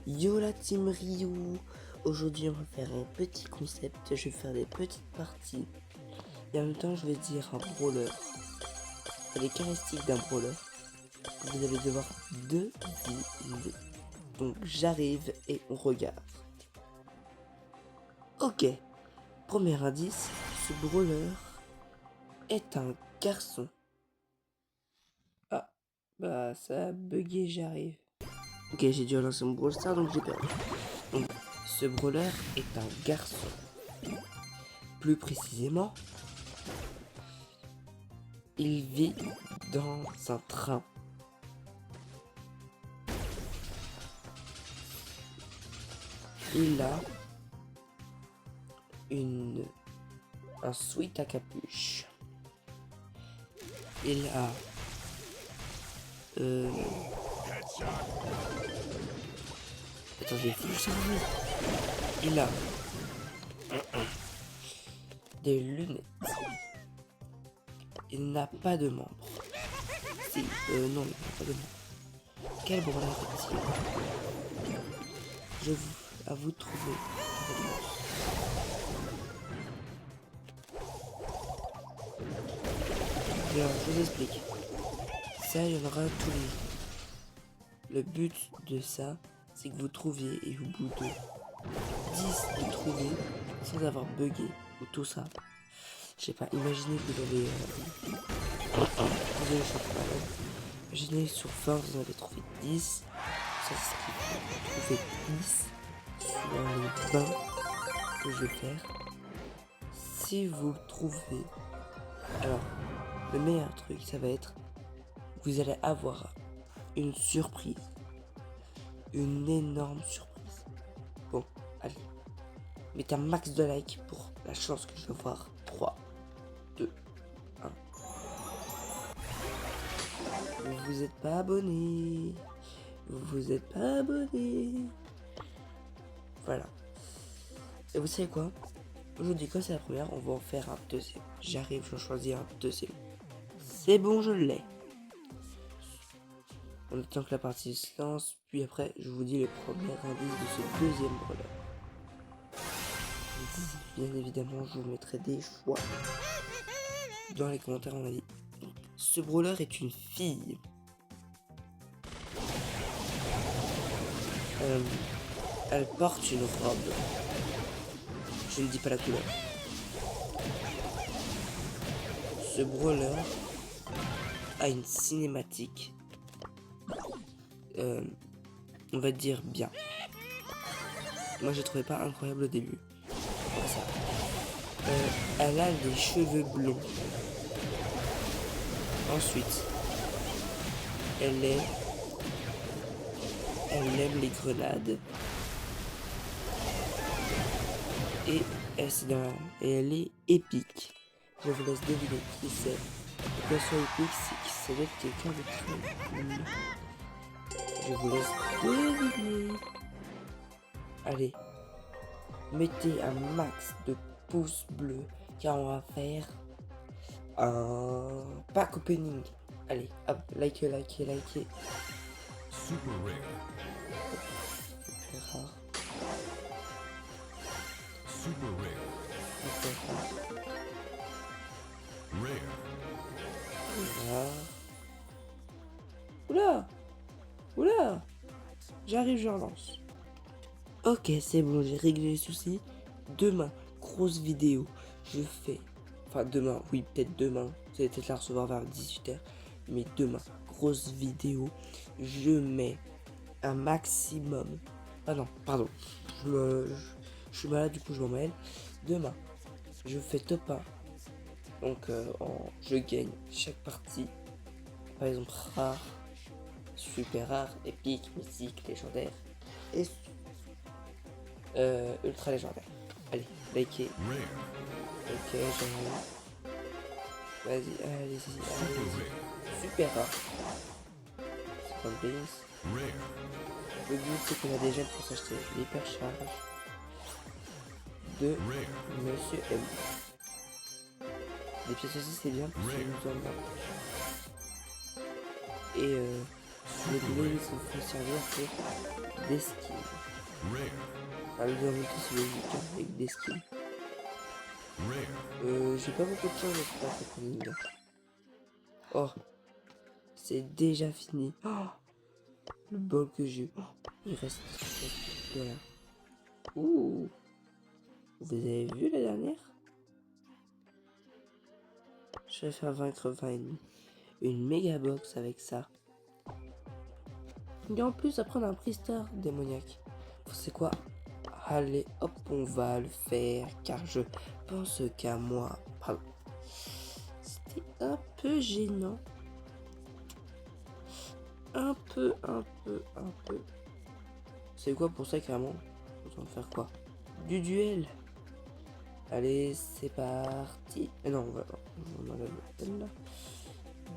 Yo la team Ryu. Aujourd'hui on va faire un petit concept, je vais faire des petites parties et en même temps je vais dire un brawler, les caractéristiques d'un brawler que vous allez devoir deviner. Donc j'arrive et on regarde. Ok, premier indice, ce brawler est un garçon. Ah, bah ça a bugué, j'arrive. Ok, j'ai dû lancer mon Brawl Stars donc j'ai perdu. Donc ce brawler est un garçon. Plus précisément, il vit dans un train. Il a un sweat à capuche. Il a attendez, faut que je termine. Il a des lunettes. Il n'a pas de membres. Si, non, il n'a pas de membres. Quel brawler est-il? À vous de trouver. Alors, je vous explique. Ça, il y en aura tous les jours. Le but de ça, c'est que vous trouviez et au bout de 10 de trouver sans avoir bugué ou tout ça. Je sais pas, imaginez que vous avez... désolé, je suis un peu malade. Imaginez sur 20, vous en avez trouvé 10. Ça, c'est ce qu'il faut trouver 10 sur les 20 que je vais faire. Si vous trouvez... Alors, le meilleur truc, ça va être... Vous allez avoir une surprise. Une énorme surprise. Bon, allez. Mettez un max de likes pour la chance que je vais voir. 3, 2, 1. Vous vous êtes pas abonné. Vous vous êtes pas abonné. Voilà. Et vous savez quoi? Aujourd'hui, comme c'est la première, on va en faire un deuxième. J'arrive, je choisis un deuxième. C'est bon, je l'ai. On attend que la partie se lance, puis après, je vous dis les premiers indices de ce deuxième brawler. Bien évidemment, je vous mettrai des choix dans les commentaires. On a dit, ce brawler est une fille. Elle porte une robe. Je ne dis pas la couleur. Ce brawler a une cinématique. On va dire bien. Moi, je trouvais pas incroyable au début. Elle a des cheveux blonds. Ensuite, elle aime les grenades. Et elle est épique. Je vous laisse deviner qui c'est. Pourquoi soit épique, c'est que ça doit être quelqu'un de très cool. Je vous laisse deviner. Allez, mettez un max de pouces bleus car on va faire un pack opening. Allez, hop, likez. Super rare. Super rare. Super rare. Super rare. Rare. Oula. Oula. J'arrive, je relance. Ok, c'est bon, j'ai réglé les soucis. Demain, grosse vidéo. Je fais... Enfin, demain, oui, peut-être demain. Vous allez peut-être la recevoir vers 18h. Mais demain, grosse vidéo. Je mets un maximum... Ah non, pardon. Je suis malade, du coup, je m'en mêle. Demain, je fais top 1. Donc, je gagne chaque partie. Par exemple, rare, super rare, épique, mythique, légendaire. Et ultra légendaire. Allez, likez. Rare. Ok, j'en ai. Vas-y, allez-y. Super rare. 50 base. Rare. Le but c'est qu'on a des gemmes pour s'acheter l'hypercharge de Rare. Monsieur M. Des pièces aussi c'est bien parce que nous en avons. Et Les blés, ça peut servir pour des skins. Rare. Allez, en même temps, c'est logique, hein, avec des skins. Rare. J'ai pas beaucoup de temps, mais c'est pas très pénible. Oh, c'est déjà fini. Oh, le bol que j'ai eu. Oh, il reste. Voilà. Ouh. Vous avez vu la dernière? Je vais faire vaincre 20 ennemis. Une méga box avec ça. Et en plus, apprendre un priester démoniaque. C'est quoi? Allez, hop, on va le faire. Car je pense qu'à moi. Pardon. C'était un peu gênant. Un peu. C'est quoi pour ça, carrément? On va faire quoi? Du duel. Allez, c'est parti. Non, on enlève le thème là.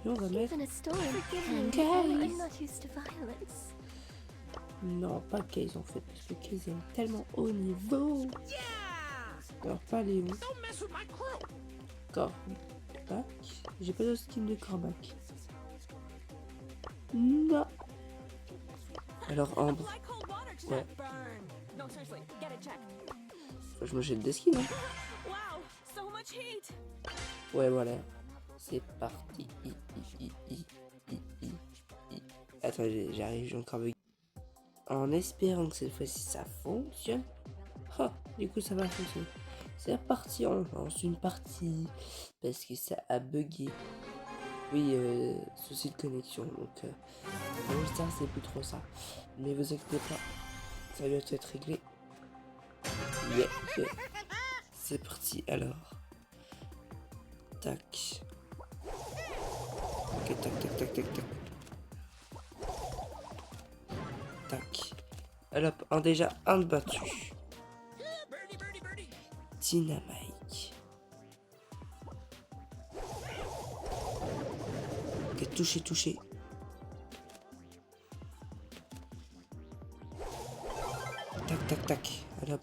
Et on va mettre... Even a storm. Forgive me. Okay. I'm not used to violence. Non, pas Case en fait, parce que Case est tellement haut niveau. Alors pas Léon. Corbac. J'ai pas de skin de Corbac. Non. Alors Ambre. Ouais. Faut que je me jette des skins. Hein. Ouais, voilà. C'est parti. Attends, j'arrive, j'ai encore bugué. En espérant que cette fois-ci ça fonctionne. Ah, du coup ça va fonctionner. C'est reparti, on lance une partie. Parce que ça a bugué. Oui, souci de connexion. Donc, ça c'est plus trop ça. Mais vous inquiétez pas. Ça va bientôt être réglé. Yeah. C'est parti alors. Tac. Ok, tac. Tac. Alors, déjà un de battu. Dynamite. Ok, touché. Tac. Alors,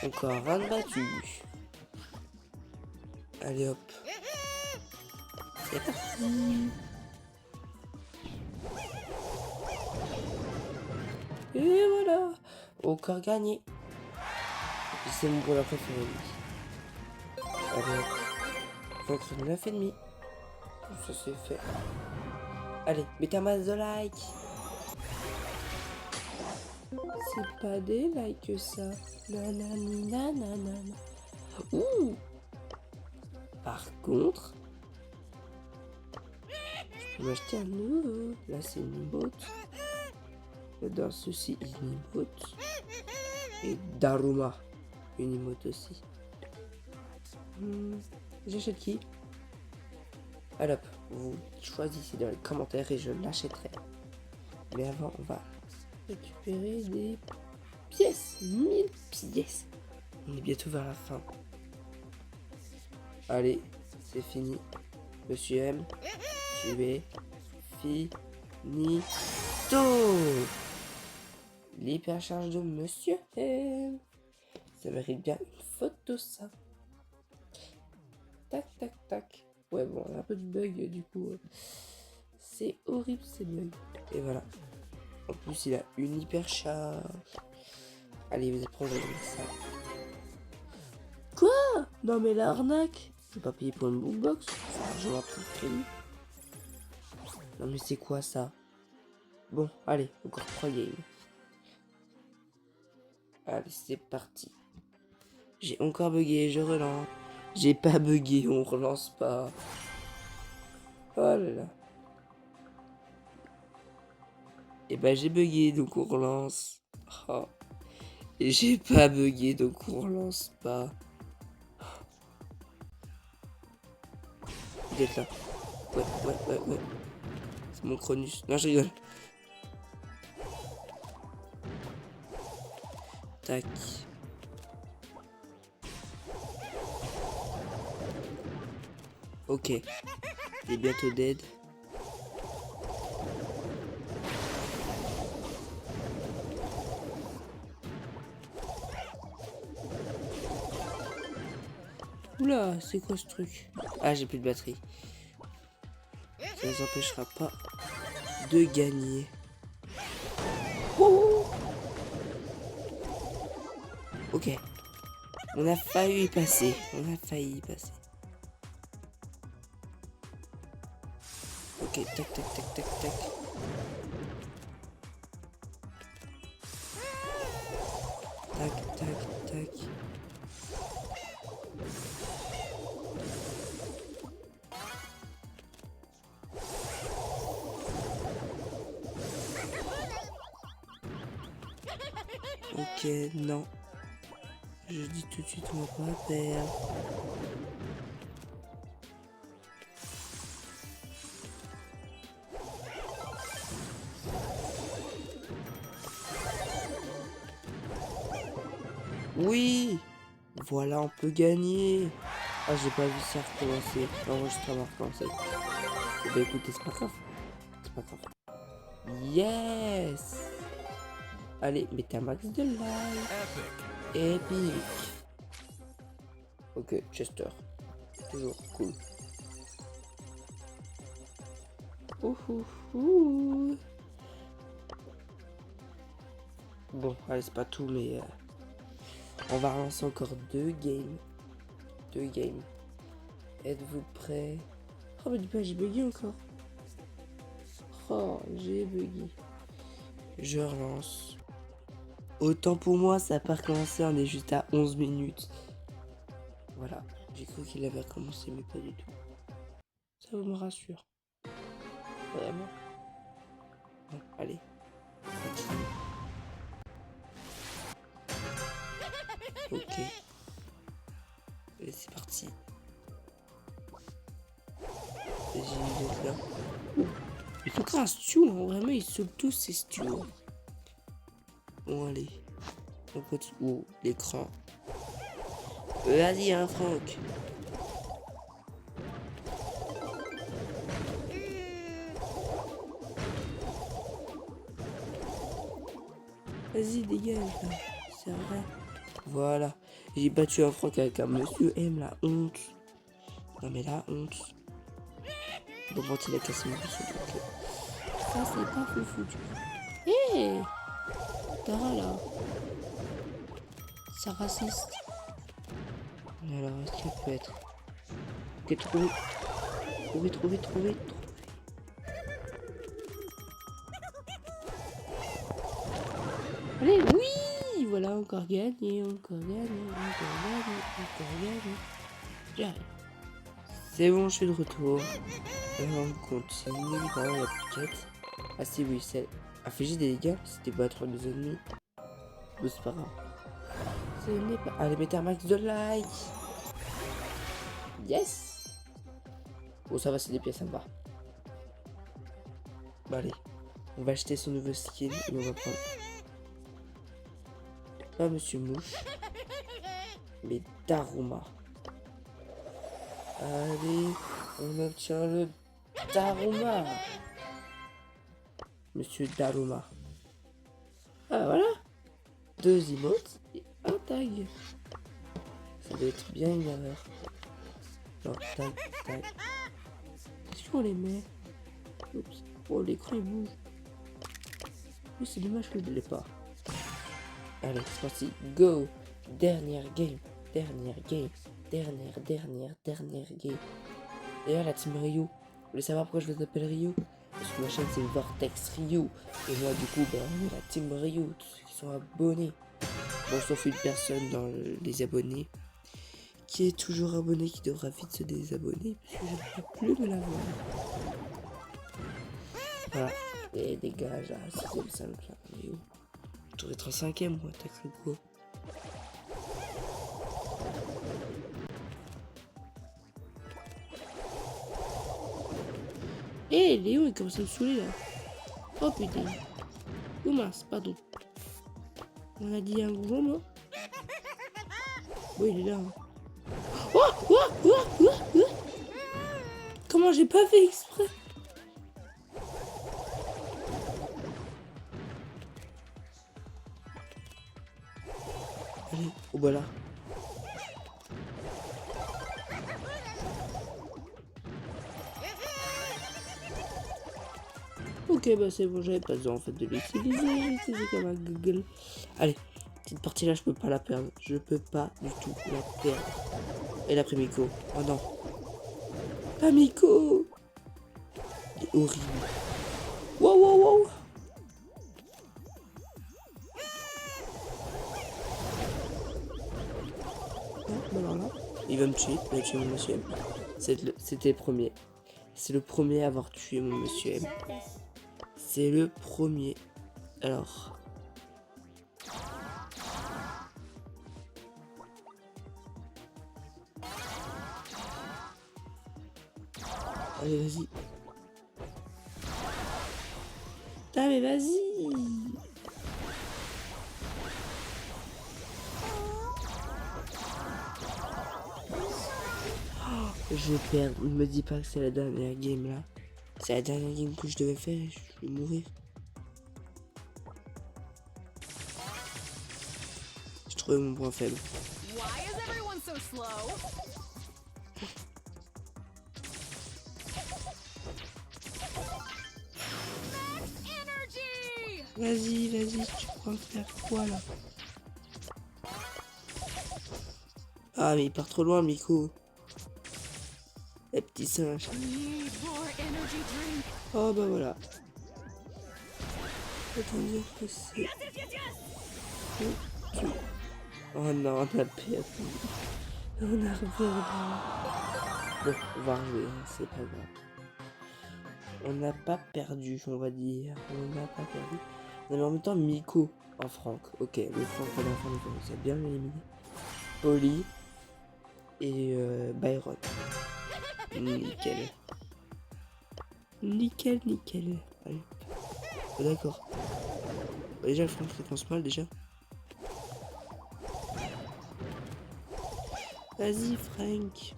encore un de battu. Allez hop. C'est parti. Et voilà. Encore gagné. C'est mon brawler préféré. Allez hop. Vaincre 9,5. Ça c'est fait. Allez, mettez un masse de likes. C'est pas des likes ça. Nanana. Ouh. Par contre, je peux m'acheter un nouveau. Là, c'est une emote. Dans ceci, une emote. Et Daruma, une emote aussi. J'achète qui? Alors, vous choisissez dans les commentaires et je l'achèterai. Mais avant, on va récupérer des pièces. 1000 pièces. On est bientôt vers la fin. Allez, c'est fini. Monsieur M, tu es finito. L'hypercharge de Monsieur M. Ça mérite bien une photo, ça. Tac. Ouais, bon, on a un peu de bug, du coup. C'est horrible, ces bugs. Et voilà. En plus, il a une hypercharge. Allez, vous êtes proche de ça. Quoi? Non, mais l'arnaque. Je vais pas payer pour une boombox. Je vais plus de crédit. Non, mais c'est quoi ça? Bon, allez, encore 3 games. Allez, c'est parti. J'ai encore bugué, je relance. J'ai pas bugué, on relance pas. Oh là là. Et bah j'ai bugué, donc on relance. Oh. Et j'ai pas bugué, donc on relance pas. Vous êtes là. Ouais. C'est mon Cronus. Non, je rigole. Tac. Ok. T'es bientôt dead. Oula, c'est quoi ce truc? Ah, j'ai plus de batterie. Ça les empêchera pas de gagner. Oh. Ok. On a failli y passer. On a failli y passer. Ok, tac, tac, tac, tac, tac. Tac, tac, tac. Ok, non. Je dis tout de suite, on va pas perdre. Oui! Voilà, on peut gagner. Ah, j'ai pas vu ça recommencer. L'enregistrement recommencer. Eh ben écoutez, c'est pas grave. C'est pas grave. Yes! Allez, mettez un max de live. Épique. Ok, Chester. Toujours cool. Ouh. Bon, allez, c'est pas tout, mais on va relancer encore 2 games. 2 games. Êtes-vous prêts? Oh, mais du coup, j'ai bugué encore. Oh, j'ai bugué. Je relance. Autant pour moi, ça n'a pas recommencé, on est juste à 11 minutes. Voilà, j'ai cru qu'il avait recommencé, mais pas du tout. Ça me rassure. Vraiment. Bon, allez. Continue. Ok. Allez, c'est parti. J'ai une là. Il faut faire un stew, hein. Vraiment, ils sauvent tous ces stews. Bon, allez. On continue. Oh, l'écran. Vas-y, hein, Franck. Vas-y, dégage, là. C'est vrai. Voilà. J'ai battu un Franck avec un monsieur M, la honte. Non, mais la honte. Bon, bon, il a cassé mon bouchon. Okay. Ça, c'est pas foufou, tu vois. Hé Tara, là. Ça raciste. Alors, est-ce qu'il peut être? Ok, trouvé. Trouvé. Allez, oui! Voilà, encore gagné. J'arrive. C'est bon, je suis de retour. Et on continue dans la piquette. Ah si, oui, c'est infliger des dégâts, c'était battre des ennemis. Mais c'est pas grave. Ce n'est pas... Allez, mettez un max de like. Yes. Oh, ça va, c'est des pièces sympas. Bah allez, on va acheter son nouveau skin et on va prendre... Pas Monsieur Mouche, mais Daruma. Allez, on obtient le Daruma. Monsieur Daruma. Ah voilà. 2 emotes et un tag. Ça doit être bien une erreur. Genre tag. Qu'est-ce qu'on les met? Oups. Oh, l'écran il bouge. Oui, c'est dommage que je ne l'ai pas. Allez, c'est parti. Go. Dernière game. Dernière game. D'ailleurs, la team Rio. Vous voulez savoir pourquoi je vous appelle Rio? Parce que ma chaîne c'est Vortex Rio. Et moi, du coup, ben, on est la team Rio. Tous ceux qui sont abonnés. Bon, sauf une personne dans les abonnés. Qui est toujours abonné, qui devra vite se désabonner. Parce que je ne peux plus de l'avoir. Voilà. Et dégage à 6ème salle. Rio. Je devrais être en 5ème, moi, t'as cru quoi? Eh, Léon, il commence à me saouler, là. Oh, putain. Oh, mince, pardon. On a dit un gros mot. Oui, il est là. Hein. Oh. Comment j'ai pas fait exprès? Allez, oh bah là. Ok. Ok, bah c'est bon, j'avais pas besoin en fait de l'utiliser. C'est comme un Google. Allez, cette partie là, je peux pas la perdre. Je peux pas du tout la perdre. Et là, après Miko. Oh non. Pas Miko. C'est horrible. Wow, wow, wow. Bah alors là, il va me tuer. Il va tuer mon monsieur M. C'était le premier. C'est le premier à avoir tué mon monsieur M. C'est le premier. Alors. Allez, vas-y. Ah, mais vas-y. Je vais perdre. Ne me dis pas que c'est la dernière game là. C'est la dernière game que je devais faire et je vais mourir. J'ai trouvé mon point faible. Why is everyone so slow? Energy! Vas-y, vas-y, tu crois faire quoi là? Ah mais il part trop loin Miko. Les petits singes. Need more energy drink. Oh bah voilà. Autant dire que c'est... Oh non, on a perdu. On a perdu. Bon, on va rejouer, hein, c'est pas grave. On n'a pas perdu, on va dire. On n'a pas perdu. Mais en même temps, Miko en Franck. Ok, le Franck, on a fait bien éliminé. Polly et Byron. Nickel. Nickel, nickel. Allez. Oh, d'accord. Déjà, le Franck commence mal déjà. Vas-y, Frank.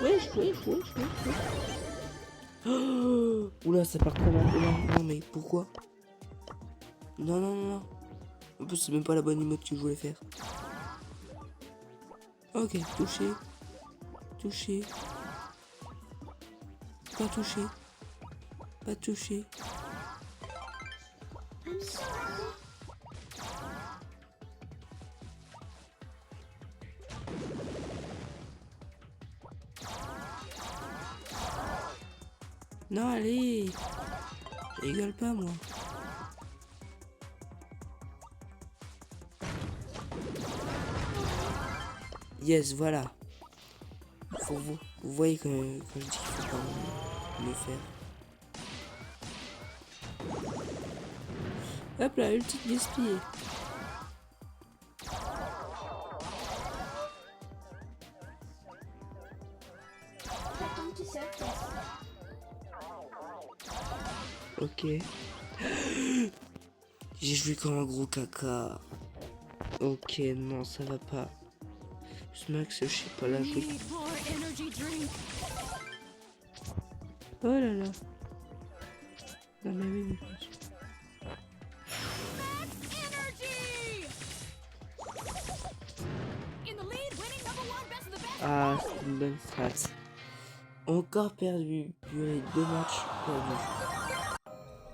Wesh. Oh, oula, ça part comment? Non, mais pourquoi? Non. En plus, c'est même pas la bonne emote que je voulais faire. Ok, touché. Touché. Pas touché. Pas touché. Non, allez. Je rigole pas, moi. Yes, voilà. Vous voyez quand je dis qu'il faut pas le faire. Hop là, une petite gaspillée. Ok. J'ai joué comme un gros caca. Ok, non, ça va pas. Max, je sais pas la jouer. Need more energy drink. Oh là là. Non mais oui. Energy! In the lead, winning number one, best of the best. Ah, c'est une bonne strat. Encore perdu. Purée, 2 matchs perdus.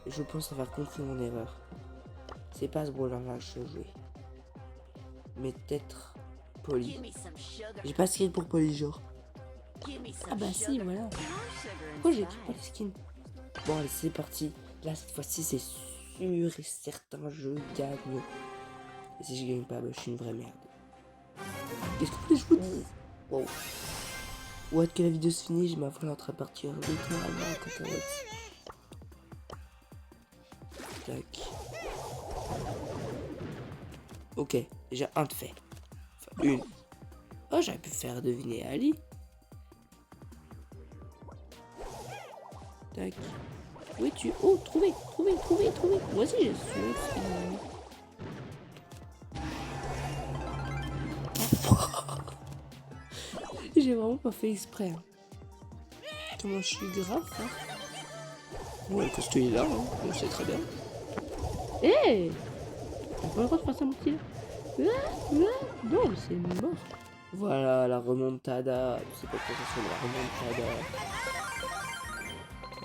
Je pense avoir compris mon erreur. C'est pas ce brawler-là que je veux jouer. Mais peut-être Polly. Give me some sugar. J'ai pas skin pour Polly, genre. Give me some Ah bah sugar. si, voilà. More sugar and Pourquoi j'ai pas de spice. skin? Bon, allez, c'est parti. Là, cette fois-ci, c'est sûr et certain, je gagne. Et si je gagne pas, bah, je suis une vraie merde. Qu'est-ce que je vous dis? Wow. What que la vidéo se finit, je m'avoue en train de partir littéralement en cacahuète. Tac. Ok, déjà un de fait. Enfin, une. Oh, j'aurais pu faire deviner Ali. Tac. Où es-tu? Oh, trouvé. Moi aussi, j'ai su. J'ai vraiment pas fait exprès. Hein. Comment je suis grave, hein. Ouais, le costume est là, hein. On sait très bien. Hé, t'as pas le droit de faire ça, mon petit. Non, mais c'est mort. Voilà, la remontada. Je sais pas comment ça s'appelle, la remontada.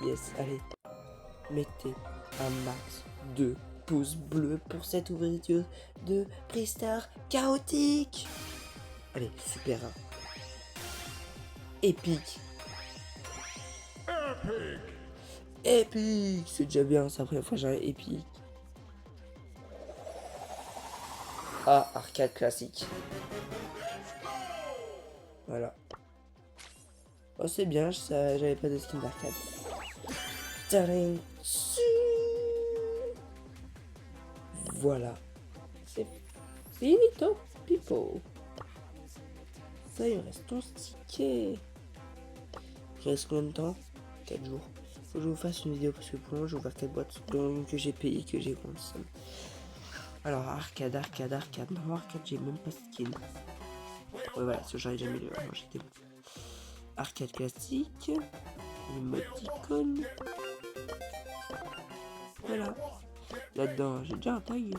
Yes, allez. Mettez un max de pouces bleus pour cette ouverture de Pristar chaotique. Allez, super. Épique. Épique. C'est déjà bien, c'est la première fois que j'ai un épique. Ah, arcade classique. Voilà. Oh, c'est bien, j'avais pas de skin d'arcade. Tadam. Voilà. C'est finito, people. Ça, il me reste 11 tickets. Il reste combien de temps? 4 jours. Faut que je vous fasse une vidéo parce que pour le moment, j'ai ouvert 4 boîtes que j'ai payé, que j'ai consommé. Alors, arcade. Non, arcade, j'ai même pas skin. Ouais, voilà, ce j'avais jamais le. Alors, j'étais. Arcade classique. Emoticon. Voilà. Là-dedans, j'ai déjà un tag.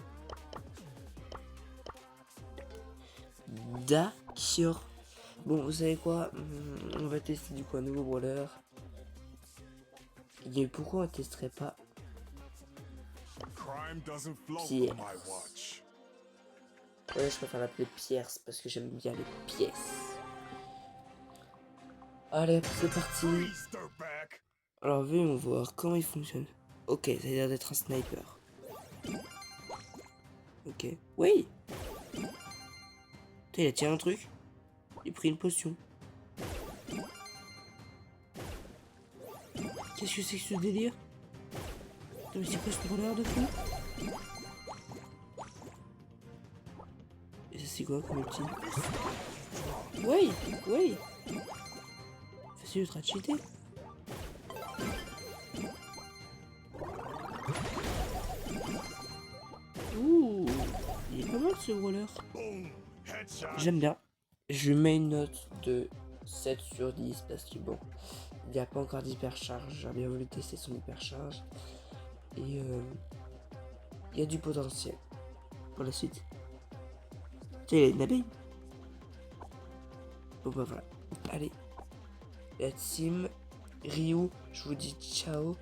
D'accord. Bon, vous savez quoi? On va tester du coup un nouveau brawler. Et pourquoi on testerait pas Crime doesn't float Pierce? on my watch. Ouais, je préfère l'appeler Pierce parce que j'aime bien les pièces. Allez, c'est parti. Easterback. Alors, voyons voir comment il fonctionne. Ok, ça a l'air d'être un sniper. Ok. Oui. Putain, il a tiré un truc. Il a pris une potion. Qu'est-ce que c'est que ce délire? Putain, mais c'est quoi ce brawler de fou? Et ça c'est quoi comme outil? Oui. Facile ultra cheaté. Ouh, il est pas mal ce brawler. Boom. Headshot. J'aime bien. Je mets une note de 7 sur 10 parce que bon, il n'y a pas encore d'hypercharge. J'ai bien voulu tester son hypercharge. Et il y a du potentiel pour la suite. Tiens, il y a une abeille. Bon bah voilà. Allez. La team Ryu, je vous dis ciao.